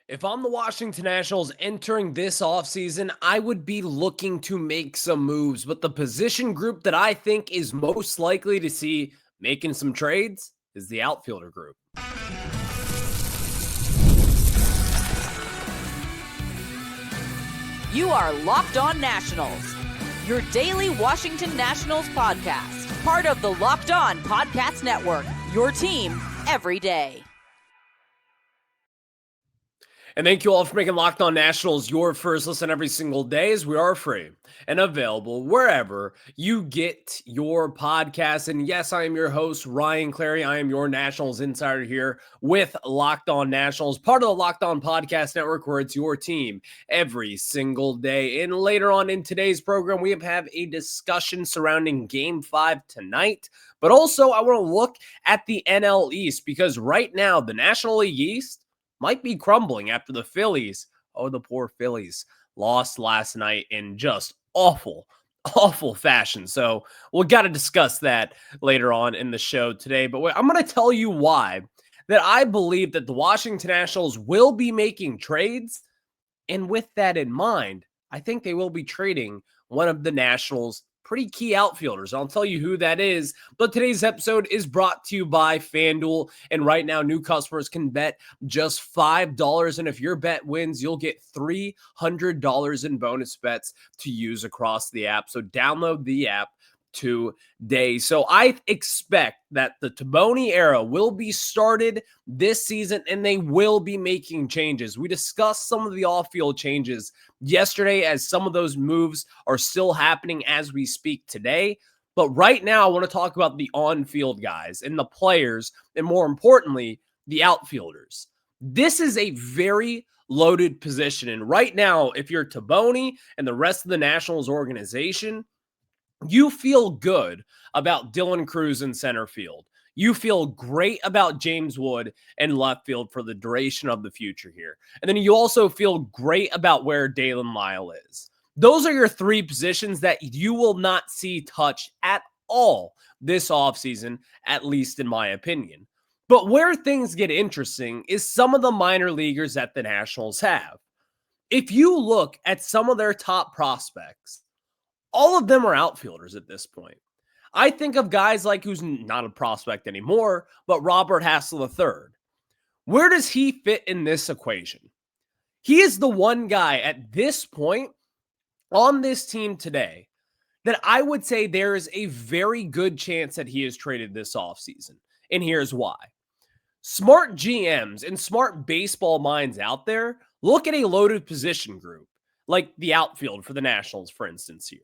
If I'm the Washington Nationals entering this offseason, I would be looking to make some moves. But the position group that I think is most likely to see making some trades is the outfielder group. You are Locked On Nationals, your daily Washington Nationals podcast, part of the Locked On Podcast Network, your team every day. And thank you all for making Locked On Nationals your first listen every single day, as we are free and available wherever you get your podcasts. And yes, I am your host, Ryan Clary. I am your Nationals insider here with Locked On Nationals, part of the Locked On Podcast Network, where it's your team every single day. And later on in today's program, we have a discussion surrounding Game 5 tonight. But also, I want to look at the NL East, because right now, the National League East might be crumbling after the Phillies, the poor Phillies, lost last night in just awful fashion. So we've got to discuss that later on in the show today. But I'm going to tell you why that I believe that the Washington Nationals will be making trades. And with that in mind, I think they will be trading one of the Nationals' pretty key outfielders. I'll tell you who that is. But today's episode is brought to you by FanDuel. And right now, new customers can bet just $5. And if your bet wins, you'll get $300 in bonus bets to use across the app. So download the app today. So I expect that the Taboni era will be started this season, and they will be making changes. We discussed some of the off-field changes yesterday, as some of those moves are still happening as we speak today. But right now, I want to talk about the on-field guys and the players, and more importantly, the outfielders. This is a very loaded position. And right now, if you're Taboni and the rest of the Nationals organization, you feel good about Dylan Cruz in center field. You feel great about James Wood in left field for the duration of the future here. And then you also feel great about where Dalen Lyle is. Those are your three positions that you will not see touched at all this offseason, at least in my opinion. But where things get interesting is some of the minor leaguers that the Nationals have. If you look at some of their top prospects, all of them are outfielders at this point. I think of guys like, who's not a prospect anymore, but Robert Hassell III. Where does he fit in this equation? He is the one guy at this point on this team today that I would say there is a very good chance that he is traded this offseason. And here's why. Smart GMs and smart baseball minds out there look at a loaded position group, like the outfield for the Nationals, for instance, here.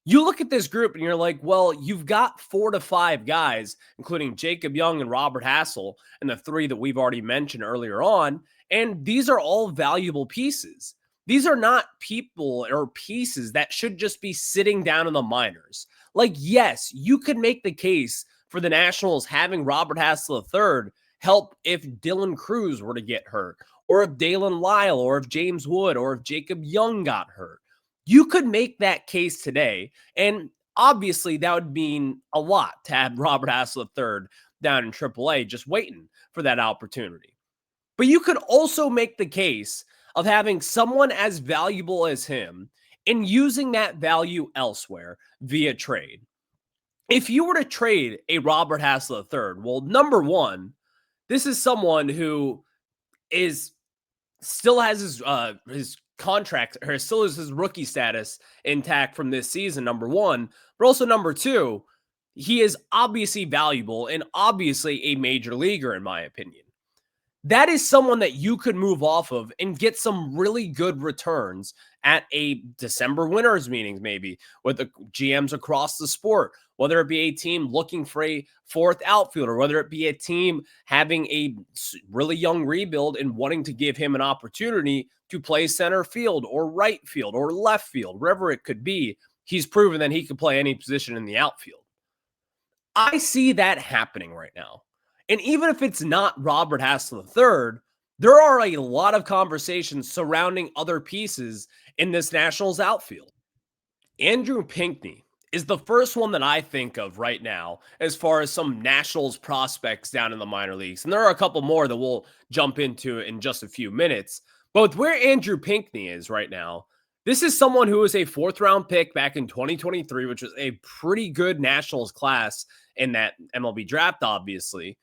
You look at this group and you're like, well, you've got 4 to 5 guys, including Jacob Young and Robert Hassell, and the 3 that we've already mentioned earlier on. And these are all valuable pieces. These are not people or pieces that should just be sitting down in the minors. Like, yes, you could make the case for the Nationals having Robert Hassell III help if Dylan Cruz were to get hurt, or if Dalen Lyle, or if James Wood, or if Jacob Young got hurt. You could make that case today, and obviously that would mean a lot to have Robert Hassell III down in AAA just waiting for that opportunity. But you could also make the case of having someone as valuable as him and using that value elsewhere via trade. If you were to trade a Robert Hassell III, well, number one, this is someone who still has his contract, or still is his rookie status intact from this season, number one. But also number two, he is obviously valuable and obviously a major leaguer, in my opinion. That is someone that you could move off of and get some really good returns at a December winners meetings, maybe with the GMs across the sport, whether it be a team looking for a fourth outfielder, whether it be a team having a really young rebuild and wanting to give him an opportunity to play center field or right field or left field, wherever it could be. He's proven that he could play any position in the outfield. I see that happening right now. And even if it's not Robert Hassell III, there are a lot of conversations surrounding other pieces in this Nationals outfield. Andrew Pinkney is the first one that I think of right now as far as some Nationals prospects down in the minor leagues. And there are a couple more that we'll jump into in just a few minutes. But with where Andrew Pinkney is right now, this is someone who was a fourth round pick back in 2023, which was a pretty good Nationals class in that MLB draft, obviously.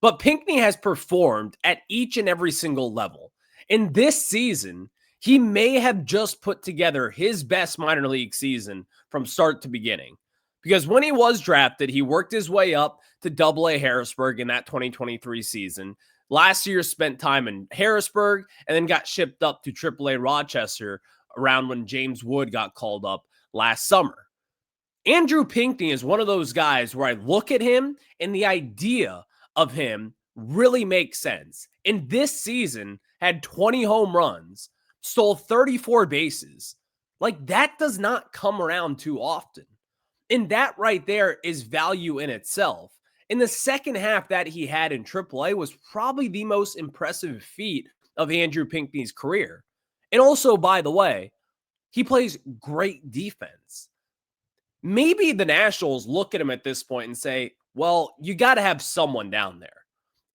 But Pinkney has performed at each and every single level. In this season, he may have just put together his best minor league season from start to beginning. Because when he was drafted, he worked his way up to Double-A Harrisburg in that 2023 season. Last year spent time in Harrisburg and then got shipped up to Triple-A Rochester around when James Wood got called up last summer. Andrew Pinkney is one of those guys where I look at him and the idea of him really makes sense. In this season, had 20 home runs, stole 34 bases. Like, that does not come around too often. And that right there is value in itself. In the second half that he had in AAA was probably the most impressive feat of Andrew Pinkney's career. And also, by the way, he plays great defense. Maybe the Nationals look at him at this point and say, well, you got to have someone down there.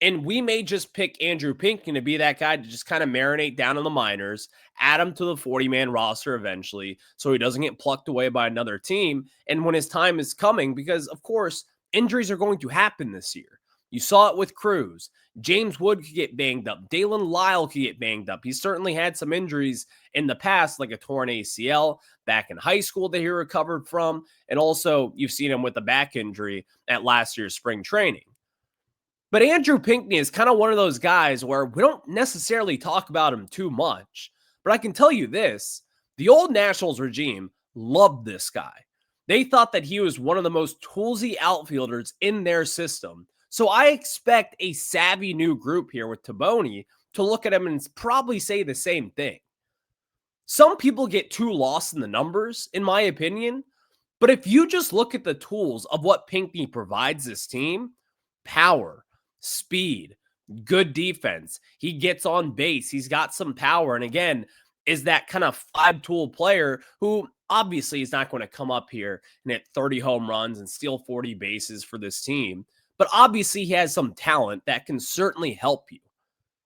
And we may just pick Andrew Pinkney to be that guy to just kind of marinate down in the minors, add him to the 40-man roster eventually so he doesn't get plucked away by another team. And when his time is coming, because, of course, injuries are going to happen this year. You saw it with Cruz. James Wood could get banged up. Dalen Lyle could get banged up. He certainly had some injuries in the past, like a torn ACL back in high school that he recovered from. And also, you've seen him with a back injury at last year's spring training. But Andrew Pinkney is kind of one of those guys where we don't necessarily talk about him too much. But I can tell you this, the old Nationals regime loved this guy. They thought that he was one of the most toolsy outfielders in their system. So I expect a savvy new group here with Taboni to look at him and probably say the same thing. Some people get too lost in the numbers, in my opinion. But if you just look at the tools of what Pinkney provides this team, power, speed, good defense. He gets on base. He's got some power. And again, is that kind of five-tool player who obviously is not going to come up here and hit 30 home runs and steal 40 bases for this team. But obviously he has some talent that can certainly help you.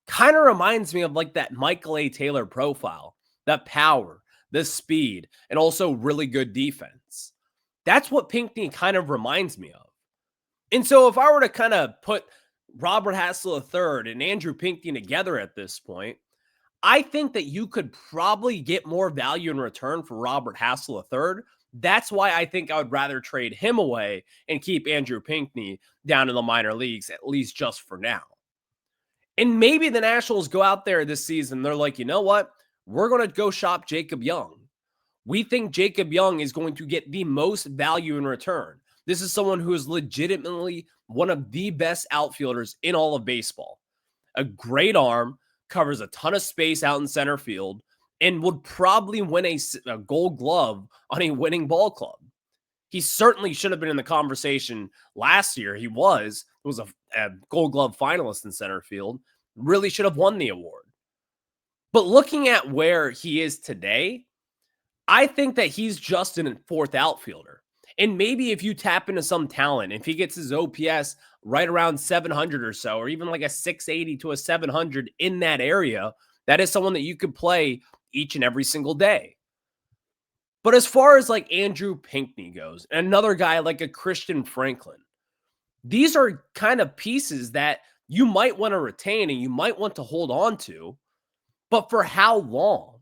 Kind of reminds me of like that Michael A. Taylor profile, that power, the speed, and also really good defense. That's what Pinkney kind of reminds me of. And so if I were to kind of put Robert Hassell III and Andrew Pinkney together at this point, I think that you could probably get more value in return for Robert Hassell III. That's why I think I would rather trade him away and keep Andrew Pinkney down in the minor leagues, at least just for now. And maybe the Nationals go out there this season. They're like, you know what? We're going to go shop Jacob Young. We think Jacob Young is going to get the most value in return. This is someone who is legitimately one of the best outfielders in all of baseball. A great arm, covers a ton of space out in center field, and would probably win a gold glove on a winning ball club. He certainly should have been in the conversation last year. He was a gold glove finalist in center field. Really should have won the award. But looking at where he is today, I think that he's just a fourth outfielder. And maybe if you tap into some talent, if he gets his OPS right around 700 or so, or even like a 680 to a 700 in that area, that is someone that you could play each and every single day. But as far as like Andrew Pinkney goes, and another guy like a Christian Franklin, these are kind of pieces that you might want to retain and you might want to hold on to. But for how long?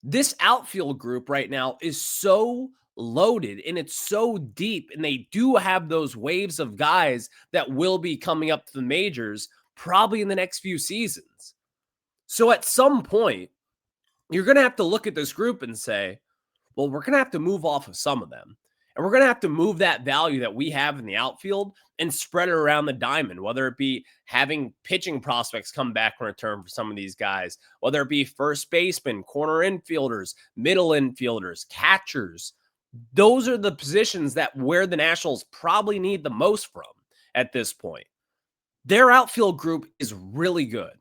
This outfield group right now is so loaded and it's so deep, and they do have those waves of guys that will be coming up to the majors probably in the next few seasons. So at some point, you're going to have to look at this group and say, well, we're going to have to move off of some of them. And we're going to have to move that value that we have in the outfield and spread it around the diamond, whether it be having pitching prospects come back in return for some of these guys, whether it be first baseman, corner infielders, middle infielders, catchers. Those are the positions that where the Nationals probably need the most from at this point. Their outfield group is really good.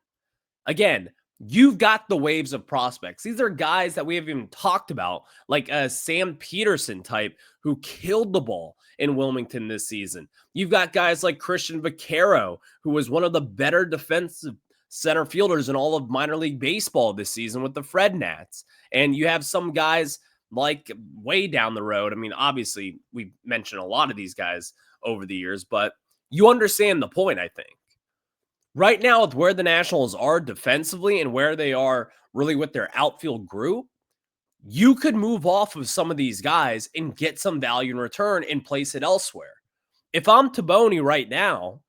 Again, you've got the waves of prospects. These are guys that we haven't even talked about, like a Sam Peterson type who killed the ball in Wilmington this season. You've got guys like Christian Vaquero, who was one of the better defensive center fielders in all of minor league baseball this season with the Fred Nats. And you have some guys like way down the road. I mean, obviously, we mentioned a lot of these guys over the years, but you understand the point, I think. Right now, with where the Nationals are defensively and where they are really with their outfield group, you could move off of some of these guys and get some value in return and place it elsewhere. If I'm Taboni right now,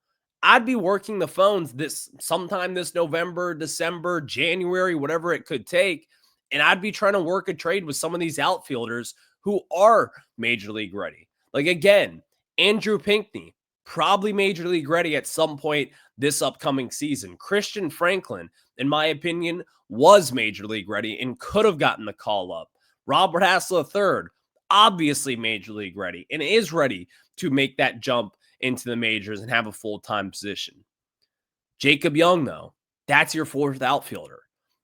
I'd be working the phones this sometime this November, December, January, whatever it could take. And I'd be trying to work a trade with some of these outfielders who are major league ready. Like again, Andrew Pinkney, probably major league ready at some point this upcoming season. Christian Franklin, in my opinion, was major league ready and could have gotten the call up. Robert Hassell III, obviously major league ready and is ready to make that jump into the majors and have a full-time position. Jacob Young, though, that's your fourth outfielder.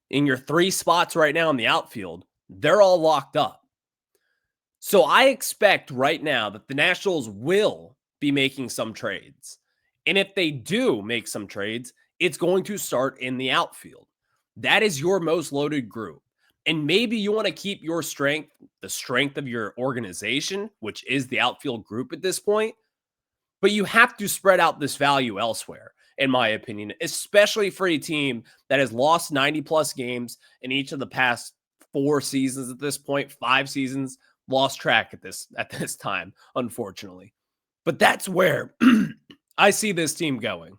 In your three spots right now in the outfield, they're all locked up. So I expect right now that the Nationals will be making some trades. And if they do make some trades, it's going to start in the outfield. That is your most loaded group. And maybe you want to keep your strength, the strength of your organization, which is the outfield group at this point. But you have to spread out this value elsewhere, in my opinion, especially for a team that has lost 90 plus games in each of the past 4 seasons at this point, 5 seasons, lost track at this time, unfortunately. But that's where I see this team going.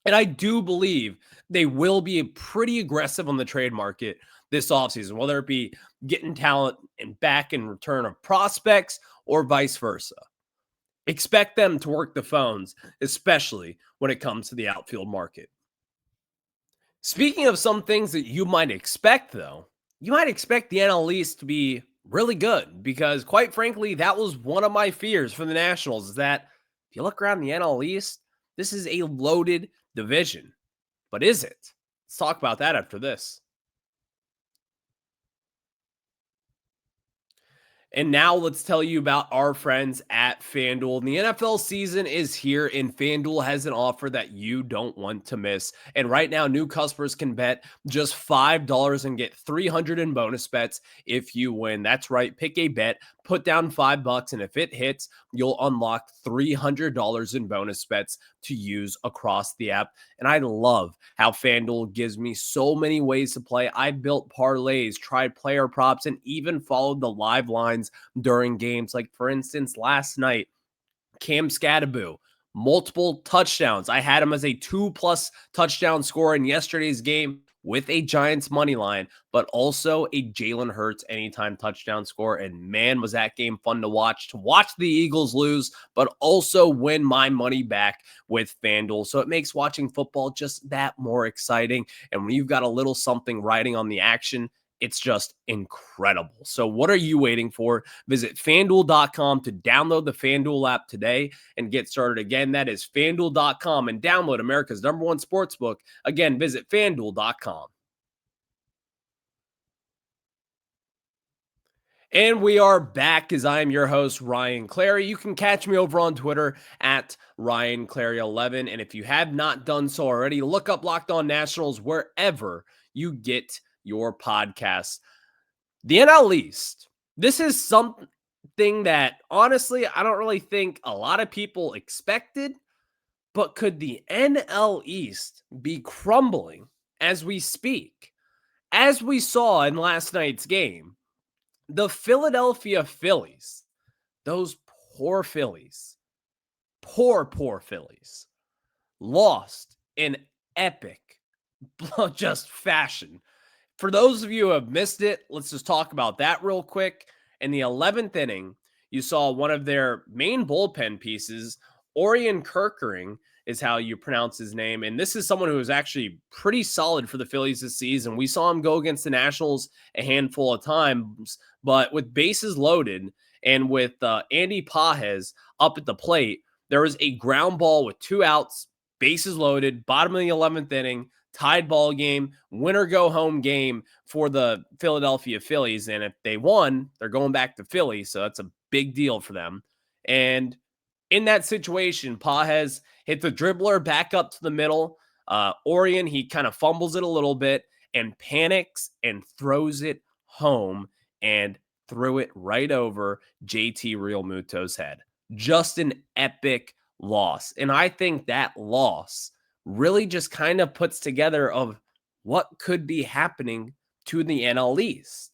And I do believe they will be pretty aggressive on the trade market this offseason, whether it be getting talent and back in return of prospects or vice versa. Expect them to work the phones, especially when it comes to the outfield market. Speaking of some things that you might expect, though, you might expect the NL East to be really good because, quite frankly, that was one of my fears for the Nationals is that if you look around the NL East, this is a loaded division. But is it? Let's talk about that after this. And now let's tell you about our friends at FanDuel. The NFL season is here, and FanDuel has an offer that you don't want to miss. And right now, new customers can bet just $5 and get $300 in bonus bets if you win. That's right. Pick a bet, put down $5, and if it hits, you'll unlock $300 in bonus bets to use across the app. And I love how FanDuel gives me so many ways to play. I built parlays, tried player props, and even followed the live lines during games. Like, for instance, last night, Cam Scattaboo, multiple touchdowns. I had him as a 2+ touchdown scorer in yesterday's game with a Giants money line, but also a Jalen Hurts anytime touchdown score. And man, was that game fun to watch the Eagles lose, but also win my money back with FanDuel. So it makes watching football just that more exciting. And when you've got a little something riding on the action, it's just incredible. So what are you waiting for? Visit FanDuel.com to download the FanDuel app today and get started. Again, that is FanDuel.com and download America's #1 sportsbook. Again, visit FanDuel.com. And we are back as I am your host, Ryan Clary. You can catch me over on Twitter at RyanClary11. And if you have not done so already, look up Locked On Nationals wherever you get your podcasts. The NL East. This is something that honestly, I don't really think a lot of people expected, but could the NL East be crumbling as we speak? As we saw in last night's game, the Philadelphia Phillies, those poor Phillies, poor Phillies, lost in epic just fashion. For those of you who have missed it, let's just talk about that real quick. In the 11th inning, you saw one of their main bullpen pieces, Orion Kerkering is how you pronounce his name. And this is someone who is actually pretty solid for the Phillies this season. We saw him go against the Nationals a handful of times, but with bases loaded and with Andy Pages up at the plate, there was a ground ball with 2 outs, bases loaded, bottom of the 11th inning tied ball game, win or go home game for the Philadelphia Phillies. And if they won, they're going back to Philly. So that's a big deal for them. And in that situation, Pages hits the dribbler back up to the middle. Orion, he kind of fumbles it a little bit and panics and throws it home and threw it right over JT Realmuto's head. Just an epic loss. And I think that loss really just kind of puts together of what could be happening to the NL East.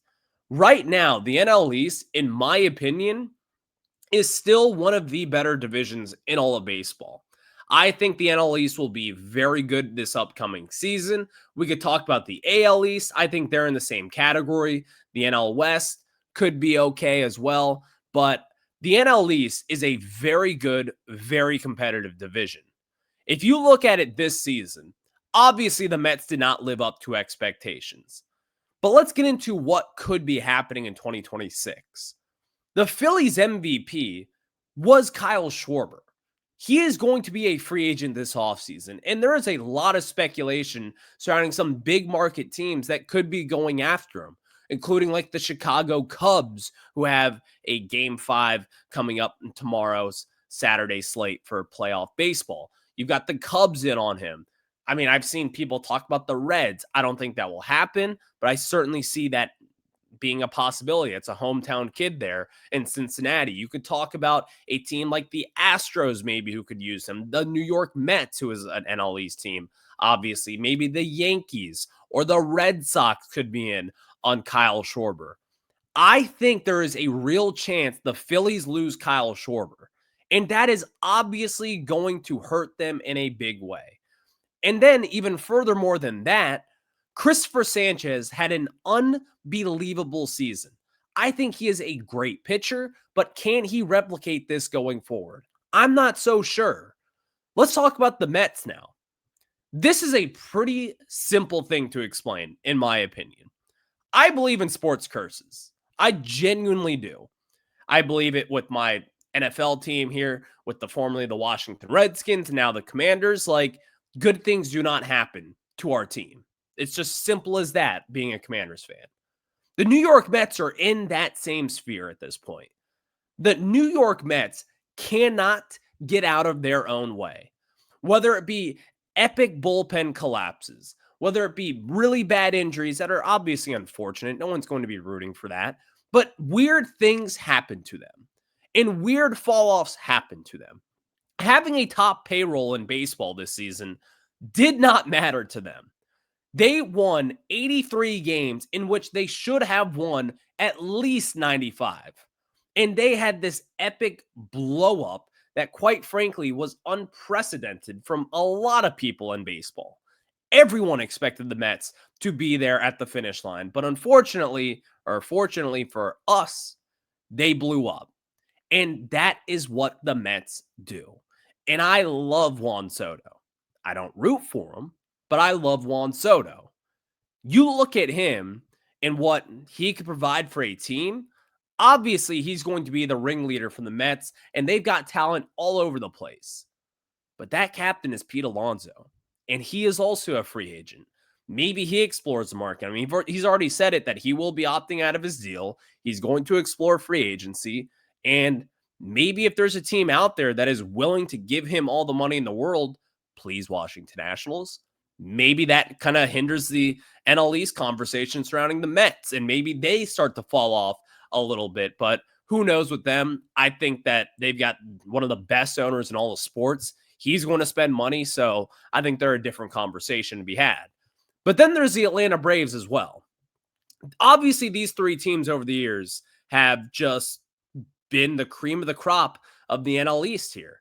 Right now, the NL East, in my opinion, is still one of the better divisions in all of baseball. I think the NL East will be very good this upcoming season. We could talk about the AL East. I think they're in the same category. The NL West could be okay as well. But the NL East is a very good, very competitive division. If you look at it this season, obviously the Mets did not live up to expectations. But let's get into what could be happening in 2026. The Phillies MVP was Kyle Schwarber. He is going to be a free agent this offseason, and there is a lot of speculation surrounding some big market teams that could be going after him, including like the Chicago Cubs, who have a Game 5 coming up in tomorrow's Saturday slate for playoff baseball. You've got the Cubs in on him. I mean, I've seen people talk about the Reds. I don't think that will happen, but I certainly see that being a possibility. It's a hometown kid there in Cincinnati. You could talk about a team like the Astros, maybe, who could use him. The New York Mets, who is an NL East team, obviously. Maybe the Yankees or the Red Sox could be in on Kyle Schwarber. I think there is a real chance the Phillies lose Kyle Schwarber, and that is obviously going to hurt them in a big way. And then even furthermore than that, Christopher Sanchez had an unbelievable season. I think he is a great pitcher, but can he replicate this going forward? I'm not so sure. Let's talk about the Mets now. This is a pretty simple thing to explain, in my opinion. I believe in sports curses. I genuinely do. I believe it with my NFL team here, with formerly the Washington Redskins, now the Commanders. Like, good things do not happen to our team. It's just simple as that, being a Commanders fan. The New York Mets are in that same sphere at this point. The New York Mets cannot get out of their own way. Whether it be epic bullpen collapses, whether it be really bad injuries that are obviously unfortunate, no one's going to be rooting for that, but weird things happen to them, and weird fall-offs happen to them. Having a top payroll in baseball this season did not matter to them. They won 83 games in which they should have won at least 95. And they had this epic blow up that, quite frankly, was unprecedented from a lot of people in baseball. Everyone expected the Mets to be there at the finish line. But unfortunately, or fortunately for us, they blew up. And that is what the Mets do. And I love Juan Soto. I don't root for him, but I love Juan Soto. You look at him and what he could provide for a team. Obviously, he's going to be the ringleader for the Mets, and they've got talent all over the place. But that captain is Pete Alonso, and he is also a free agent. Maybe he explores the market. I mean, he's already said it that he will be opting out of his deal. He's going to explore free agency, and maybe if there's a team out there that is willing to give him all the money in the world, please, Washington Nationals. Maybe that kind of hinders the NL East conversation surrounding the Mets, and maybe they start to fall off a little bit. But who knows with them? I think that they've got one of the best owners in all of sports. He's going to spend money, so I think they're a different conversation to be had. But then there's the Atlanta Braves as well. Obviously, these three teams over the years have just been the cream of the crop of the NL East here.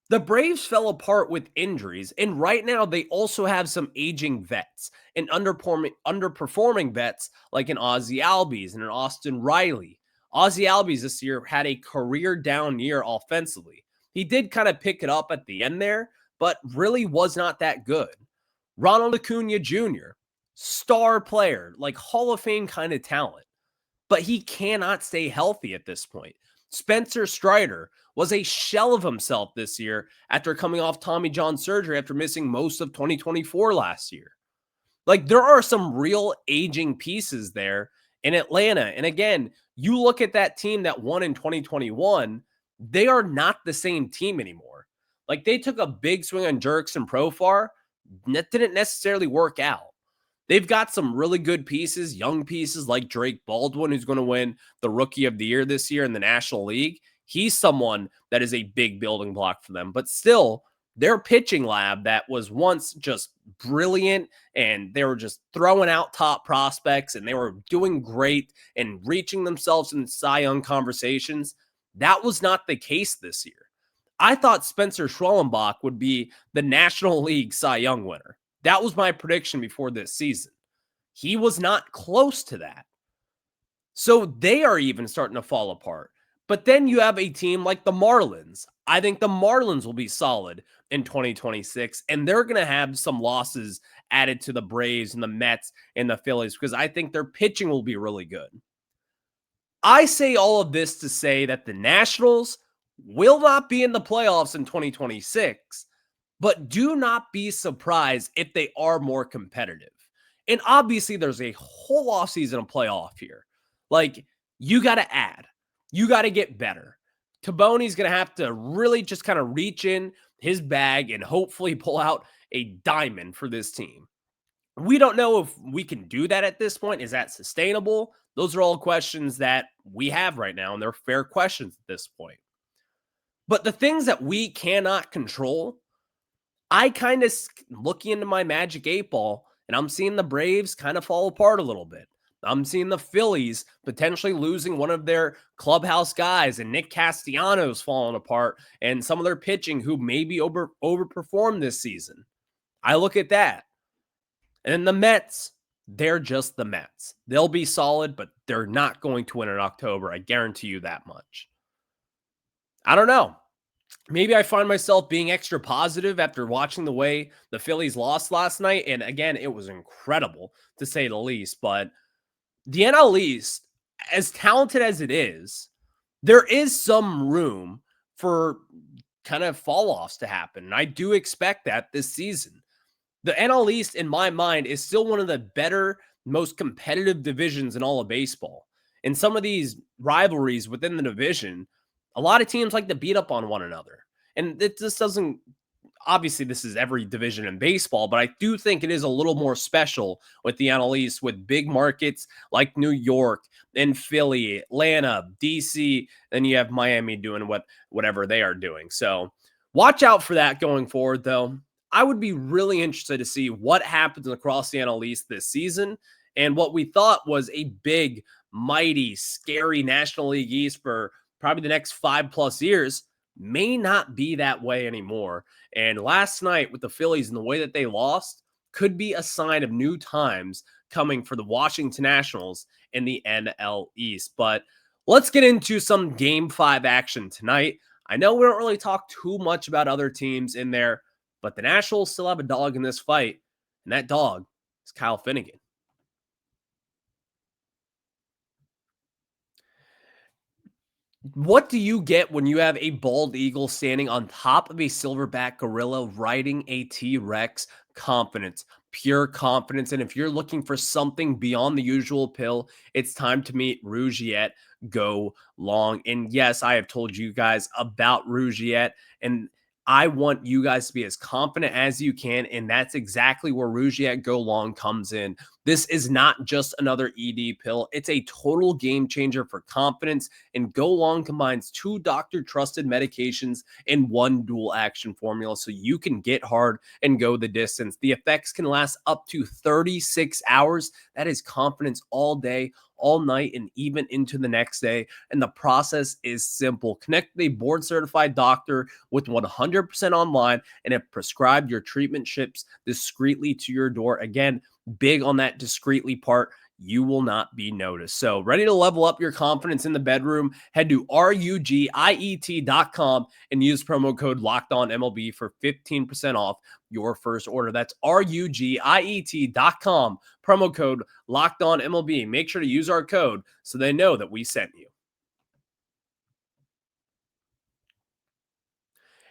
The Braves fell apart with injuries, and right now they also have some aging vets and underperforming vets like an Ozzie Albies and an Austin Riley. Ozzie Albies this year had a career down year offensively. He did kind of pick it up at the end there, but really was not that good. Ronald Acuna Jr., star player, like Hall of Fame kind of talent, but he cannot stay healthy at this point. Spencer Strider was a shell of himself this year after coming off Tommy John surgery after missing most of 2024 last year. Like, there are some real aging pieces there in Atlanta. And again, you look at that team that won in 2021, they are not the same team anymore. Like, they took a big swing on Jerks and Profar. That didn't necessarily work out. They've got some really good pieces, young pieces like Drake Baldwin, who's going to win the Rookie of the Year this year in the National League. He's someone that is a big building block for them. But still, their pitching lab that was once just brilliant and they were just throwing out top prospects and they were doing great and reaching themselves in Cy Young conversations, that was not the case this year. I thought Spencer Schwellenbach would be the National League Cy Young winner. That was my prediction before this season. He was not close to that. So they are even starting to fall apart. But then you have a team like the Marlins. I think the Marlins will be solid in 2026, and they're going to have some losses added to the Braves and the Mets and the Phillies because I think their pitching will be really good. I say all of this to say that the Nationals will not be in the playoffs in 2026, but do not be surprised if they are more competitive. And obviously, there's a whole offseason of playoff here. Like, you got to add, you got to get better. Taboni's going to have to really just kind of reach in his bag and hopefully pull out a diamond for this team. We don't know if we can do that at this point. Is that sustainable? Those are all questions that we have right now, and they're fair questions at this point. But the things that we cannot control, I kind of looking into my magic 8 ball, and I'm seeing the Braves kind of fall apart a little bit. I'm seeing the Phillies potentially losing one of their clubhouse guys, and Nick Castellanos falling apart, and some of their pitching who maybe overperformed this season. I look at that. And then the Mets, they're just the Mets. They'll be solid, but they're not going to win in October. I guarantee you that much. I don't know. Maybe I find myself being extra positive after watching the way the Phillies lost last night. And again, it was incredible to say the least. But the NL East, as talented as it is, there is some room for kind of fall offs to happen. And I do expect that this season. The NL East, in my mind, is still one of the better, most competitive divisions in all of baseball. And some of these rivalries within the division, a lot of teams like to beat up on one another. And it just doesn't, obviously, this is every division in baseball, but I do think it is a little more special with the NL East with big markets like New York and Philly, Atlanta, DC. Then you have Miami doing whatever they are doing. So watch out for that going forward, though. I would be really interested to see what happens across the NL East this season. And what we thought was a big, mighty, scary National League East for probably the next 5+ years may not be that way anymore. And last night with the Phillies and the way that they lost could be a sign of new times coming for the Washington Nationals in the NL East. But let's get into some Game 5 action tonight. I know we don't really talk too much about other teams in there, but the Nationals still have a dog in this fight, and that dog is Kyle Finnegan. What do you get when you have a bald eagle standing on top of a silverback gorilla riding a T-Rex? Confidence, pure confidence. And if you're looking for something beyond the usual pill, it's time to meet Rugiet Go Long. And yes, I have told you guys about Rugiet, and I want you guys to be as confident as you can, and that's exactly where Rugiet Go Long comes in. This is not just another ED pill. It's a total game changer for confidence, and Go Long combines 2 doctor-trusted medications in one dual-action formula so you can get hard and go the distance. The effects can last up to 36 hours. That is confidence all day, all night, and even into the next day. And the process is simple. Connect with a board-certified doctor with 100% online, and if prescribed, your treatment ships discreetly to your door. Again, big on that discreetly part. You will not be noticed. So ready to level up your confidence in the bedroom? Head to rugiet.com and use promo code LOCKEDONMLB for 15% off your first order. That's rugiet.com, promo code LOCKEDONMLB. Make sure to use our code so they know that we sent you.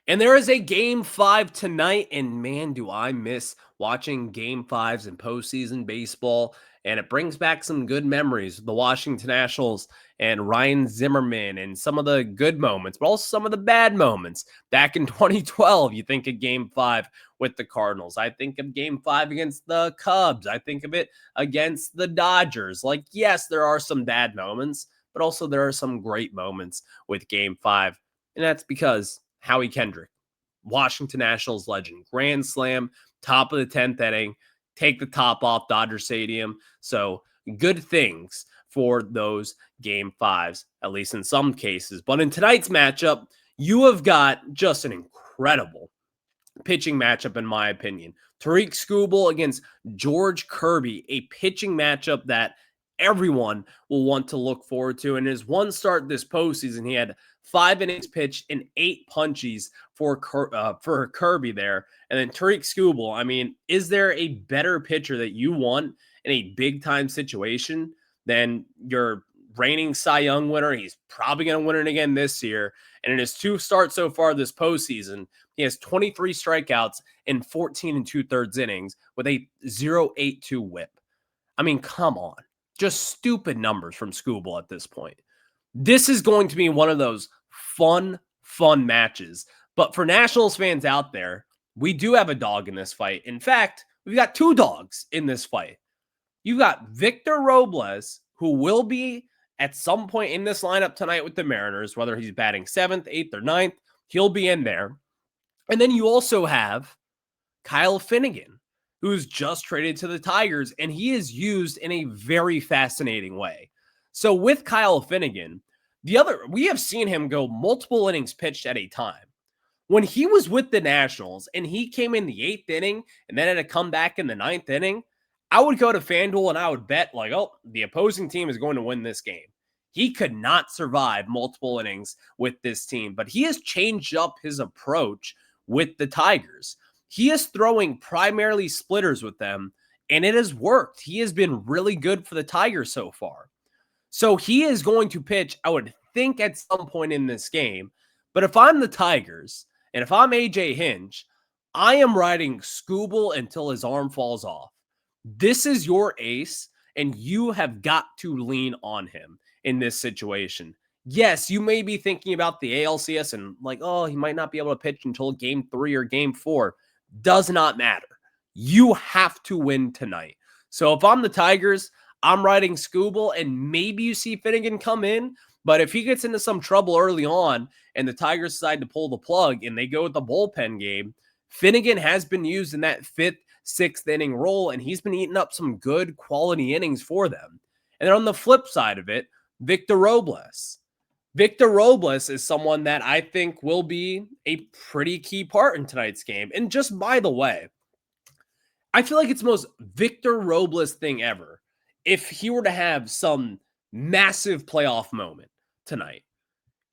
And there is a game 5 tonight, and man, do I miss watching game 5s in postseason baseball. And it brings back some good memories of the Washington Nationals and Ryan Zimmerman and some of the good moments, but also some of the bad moments. Back in 2012, you think of game 5 with the Cardinals. I think of game 5 against the Cubs. I think of it against the Dodgers. Like, yes, there are some bad moments, but also there are some great moments with game 5. And that's because Howie Kendrick, Washington Nationals legend, grand slam, top of the 10th inning, take the top off Dodger Stadium. So good things for those game 5s, at least in some cases. But in tonight's matchup, you have got just an incredible pitching matchup, in my opinion. Tariq Skubal against George Kirby, a pitching matchup that everyone will want to look forward to. In his one start this postseason, he had 5 innings pitched and 8 punchies for Kirby there. And then Tariq Skubal, I mean, is there a better pitcher that you want in a big-time situation than your reigning Cy Young winner? He's probably going to win it again this year. And in his 2 starts so far this postseason, he has 23 strikeouts in 14 2/3 innings with a 0.82 whip. I mean, come on. Just stupid numbers from Skubal at this point. This is going to be one of those fun matches. But for Nationals fans out there, we do have a dog in this fight. In fact, we've got 2 dogs in this fight. You've got Victor Robles, who will be at some point in this lineup tonight with the Mariners, whether he's batting 7th, 8th, or 9th, he'll be in there. And then you also have Kyle Finnegan, who's just traded to the Tigers, and he is used in a very fascinating way. So with Kyle Finnegan, we have seen him go multiple innings pitched at a time. When he was with the Nationals and he came in the 8th inning and then had to come back in the 9th inning, I would go to FanDuel and I would bet like, oh, the opposing team is going to win this game. He could not survive multiple innings with this team, but he has changed up his approach with the Tigers. He is throwing primarily splitters with them, and it has worked. He has been really good for the Tigers so far. So he is going to pitch, I would think, at some point in this game. But if I'm the Tigers, and if I'm AJ Hinch, I am riding Skubal until his arm falls off. This is your ace, and you have got to lean on him in this situation. Yes, you may be thinking about the ALCS and like, oh, he might not be able to pitch until game 3 or game 4. Does not matter. You have to win tonight. So if I'm the Tigers, I'm riding Skubal, and maybe you see Finnegan come in. But if he gets into some trouble early on and the Tigers decide to pull the plug and they go with the bullpen game, Finnegan has been used in that 5th, 6th inning role, and he's been eating up some good quality innings for them. And then on the flip side of it, Victor Robles. Victor Robles is someone that I think will be a pretty key part in tonight's game. And just by the way, I feel like it's the most Victor Robles thing ever if he were to have some massive playoff moment tonight.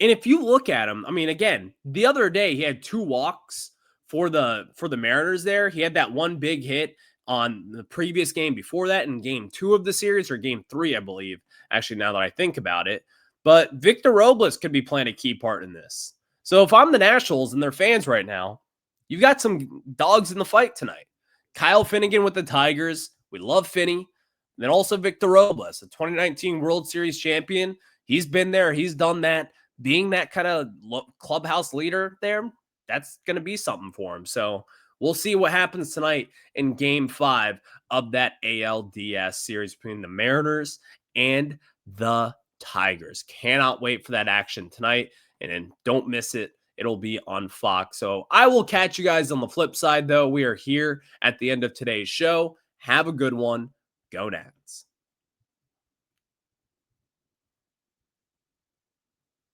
And if you look at him, I mean, again, the other day he had 2 walks for the Mariners there. He had that one big hit on the previous game before that in game 2 of the series, or game 3, I believe, actually, now that I think about it. But Victor Robles could be playing a key part in this. So if I'm the Nationals and their fans right now, you've got some dogs in the fight tonight. Kyle Finnegan with the Tigers. We love Finney. And then also Victor Robles, the 2019 World Series champion. He's been there. He's done that. Being that kind of clubhouse leader there, that's going to be something for him. So we'll see what happens tonight in game 5 of that ALDS series between the Mariners and the Tigers. Cannot wait for that action tonight. And then don't miss it. It'll be on Fox. So I will catch you guys on the flip side, though. We are here at the end of today's show. Have a good one. Go Nats.